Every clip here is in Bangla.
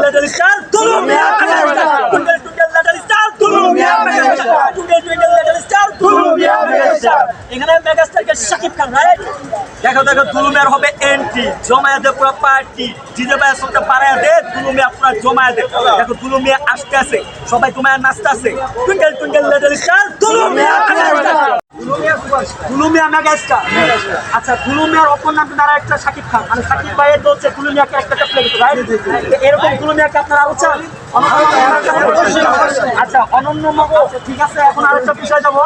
Little star Tulu Mia megastar, twinkle twinkle little star Tulu Mia megastar, twinkle twinkle little star Tulu Mia megastar. এখানে মেগাস্টারকে শাকিব খান, রাইট? দেখো দেখো তুলু মিয়ার হবে এন্ট্রি, জমায়েত দে পুরো পার্টি, ডিজে ভাই সবটা পাড়ায় দে, তুলু মিয়া পুরো জমায়েত দে। দেখো তুলু মিয়া আসতে আছে, সবাই তোমায় নাচতে আছে, twinkle twinkle little star Tulu Mia megastar, তুলু মিয়া মেগাস্টার। আচ্ছা, তুলু মিয়ার অপর নাম দ্বারা একটা শাকিব খান, মানে শাকিব ভাইয়ের বলছে তুলু মিয়াকে একটা প্লে দিতে, রাইট? এরকম তুলু মিয়াকে আপনারা আরো চান? আচ্ছা, অনন্য মামুন, ঠিক আছে। এখন আরেকটা বিষয় যাবো,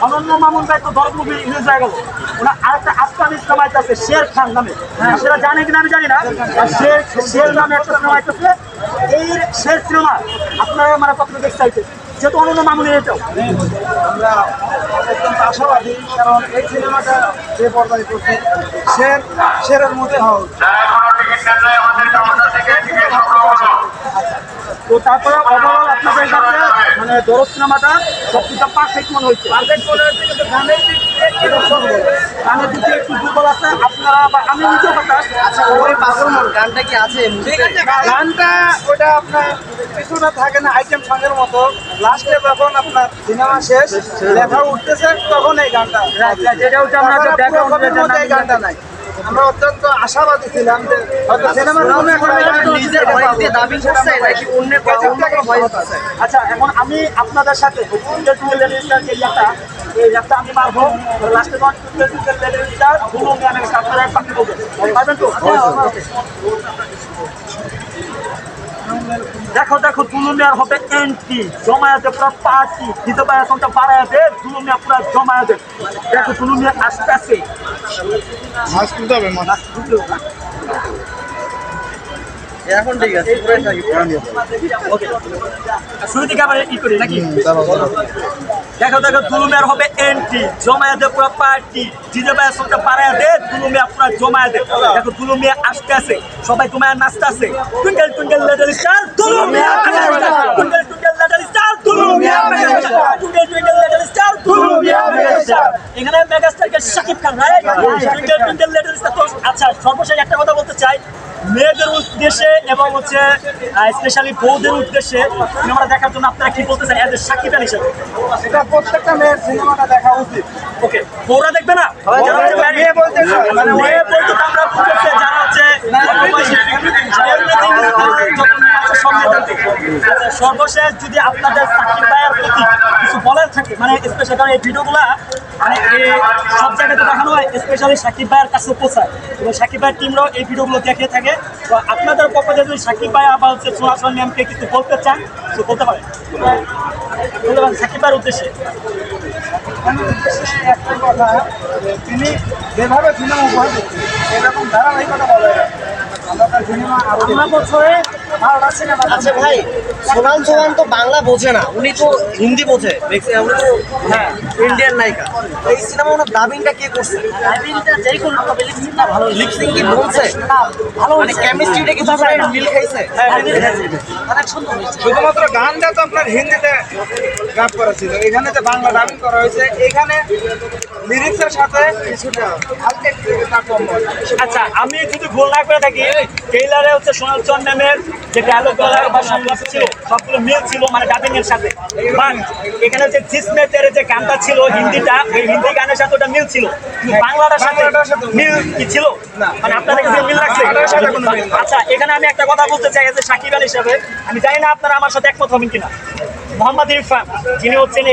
অনন্য মামুন ভাই তো দশ মুভি ইউজ হয়ে গেল, ওনার আরেকটা আফগানি সিনেমা আছে শের খান নামে, সেটা জানে কিনা আমি জানি না। শের নামে একটা সিনেমা আছে, এই শের সিনেমা আপনারা মানে কতটা দেখতে চাইছে, যেহেতু অনন্য মামুনের এটাও আমরা অত্যন্ত আশাবাদী, কারণ এই সিনেমাটা যে পর্দায় করছে শেরের মধ্যে হওয়া তো তারপরে ওভারঅল আপনাদের কাছে মানে দরদ সিনেমাটা সবকিছু পারফেক্ট মনে হচ্ছে, পারফেক্ট মনে হচ্ছে, কিন্তু গানের দিকে একটু দুর্বল আছে আপনারা বা আমি নিজেও কথা। আচ্ছা, ওই পাগলমন গানটা কি আছে? গানটা ওটা আপনার কিছুটা থাকে না, আইটেম সঙ্গের মতো। লাস্টে যখন আপনার সিনেমা শেষ লেখা উঠতেছে তখন এই গানটা, যেটা হচ্ছে আমরা এই গানটা নাই। আমরা অত্যন্ত আশাবাদী ছিলাম যে হয়তো সিনেমার কোনো একটা নিজের ভয়েস দিয়ে দাবি করছে নাকি অন্য কোনো ভয়েস আছে। আচ্ছা, এখন আমি আপনাদের সাথে এই র্যাপটা আমি মারবো, লাস্টে আপনারা পাখি বলবেন, পারবেন তো? দেখো দেখো তুলু মিয়ার হবে এন্ট্রি, জমায়েতে পুরো পার্টি, দিতে পারে সবটা বাড়ায় দে, তুলু মিয়া পুরো জমায়েতে। দেখো তুলু মিয়া আসতে আসে, মাছ তুলতে হবে, মাছ এখন ঠিক আছে, ওকে শুরু থেকে আবার ই করি নাকি? দেখো দেখো তুলু মিয়ার হবে এন্ট্রি, জমায়েতে পুরো পার্টি, ডিজে ভাই সবটা বাড়ায় দে, তুলু মিয়া পুরো জমায়েতে। দেখো তুলু মিয়া আসতে আছে, সবাই তোমায় নাচতে আছে, twinkle twinkle little star Tulu Mia megastar, twinkle twinkle little star Tulu Mia megastar, twinkle twinkle little star Tulu Mia megastar. এখানে মেগাস্টারকে Shakib Khan, right? Twinkle twinkle little star. তো আচ্ছা, সর্বশেষ একটা কথা বলতে চাই, মেয়েদের উদ্দেশ্যে এবং হচ্ছে স্পেশালি বউদের উদ্দেশ্যে সিনেমাটা দেখার জন্য আপনারা কি বলতে চান এজ এ শাকিব খান হিসেবে? এটা প্রত্যেকটা মেয়ের সিনেমাটা দেখা উচিত। ওকে, বউরা দেখবে না? মেয়ে বলতে মানে মেয়ে বলতে তো আমরা বুঝেছি যারা হচ্ছে আচ্ছা, সর্বশেষ যদি আপনাদের শাকিব ভাইয়ের প্রতি কিছু বলার থাকে, মানে স্পেশাল কারণ এই ভিডিওগুলা মানে সব জায়গাতে দেখানো হয়, স্পেশালি শাকিব ভাইয়ের কাছে পৌঁছায় এবং শাকিব ভাইয়ের টিমরাও এই ভিডিওগুলো দেখে থাকে। তো আপনাদের পক্ষে যদি শাকিব ভাই আবার হচ্ছে সোনাসন ম্যামকে কিছু বলতে চান তো বলতে পারেন, শাকিব ভাইয়ের উদ্দেশ্যে। একটা কথা, তিনি যেভাবে সিনেমা উপহার দিচ্ছেন এরকম ধারাবাহিকতা বলে সিনেমা আমরা বছরে 12টা সিনেমা। আচ্ছা ভাই, সোনাল চৌহান তো বাংলা বোঝে না, উনি তো হিন্দি বোঝে, উনি তো হ্যাঁ ইন্ডিয়ান নায়িকা। এই সিনেমা ওনার ডাবিংটা কে করছে? যেই কোনো লিপসিংটা ভালো, লিপসিং কি বলছে ভালো মানে কেমিস্ট্রিটা কি তাদের মিল খাইছে? অনেক সুন্দর হয়েছে। শুধুমাত্র গানটা তো আপনার হিন্দিতে গান করা ছিল, এখানে যে বাংলা ডাবিং করা হয়েছে, এখানে লিরিক্সের সাথে কিছুটা হালকা একটু তারতম্য আছে। আচ্ছা, আমি যদি ভুল না করে থাকি, ট্রেইলারে হচ্ছে সোনাল চৌহান ম্যামের যে ডায়লগ বা সংলাপ ছিল সবগুলো মিল ছিল মানে ডাবিং এর সাথে, বাট এখানে যে জিসমেটের যে গানটা ছিল হিন্দিটা, ওই হিন্দি গানের সাথে ওটা মিল ছিল, কিন্তু বাংলাটার সাথে মিল কি ছিল? মানে আপনাদের কাছে মিল লাগছে? আচ্ছা, এখানে আমি একটা কথা বলতে চাই যে শাকিব আল হিসাবে, আমি জানি না আপনারা আমার সাথে একমত হবেন কিনা, মোহাম্মদ ইরফান যিনি হচ্ছেন